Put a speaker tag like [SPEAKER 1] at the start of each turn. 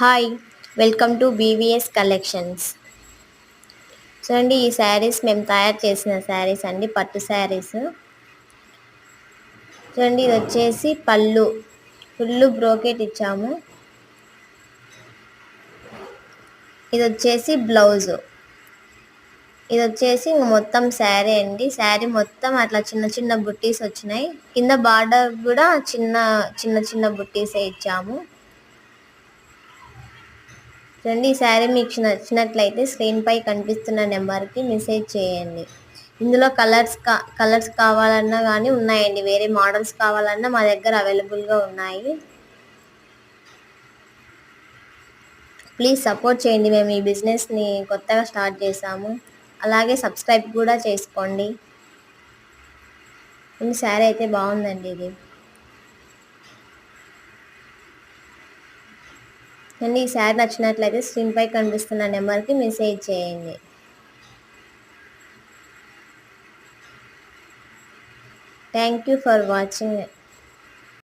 [SPEAKER 1] Hi welcome to BVS collections. చూడండి, ఈ శారీస్ మేము తయారు చేసిన శారీస్ అండి, పట్టు శారీస్. చూడండి, ఇది వచ్చేసి పళ్ళు ఫుల్ బ్రోకెట్ ఇచ్చాము. ఇది వచ్చేసి బ్లౌజు. ఇది వచ్చేసి మొత్తం శారీ అండి. శారీ మొత్తం అట్లా చిన్న చిన్న బుట్టీస్ వచ్చినాయి. కింద బార్డర్ కూడా చిన్న చిన్న చిన్న బుట్టీసే ఇచ్చాము. చూడండి, ఈ శారీ మీకు నచ్చినట్లయితే స్క్రీన్ పై కనిపిస్తున్న నెంబర్కి మెసేజ్ చేయండి. ఇందులో కలర్స్ కావాలన్నా కానీ ఉన్నాయండి. వేరే మోడల్స్ కావాలన్నా మా దగ్గర అవైలబుల్గా ఉన్నాయి. ప్లీజ్ సపోర్ట్ చేయండి. మేము ఈ బిజినెస్ని కొత్తగా స్టార్ట్ చేసాము. అలాగే సబ్స్క్రైబ్ కూడా చేసుకోండి. ఈ శారీ అయితే బాగుందండి. ఇది అండి, ఈ శారీ నచ్చినట్లయితే స్క్రీన్ పై కనిపిస్తున్న నెంబర్కి మెసేజ్ చేయండి. Thank you for watching.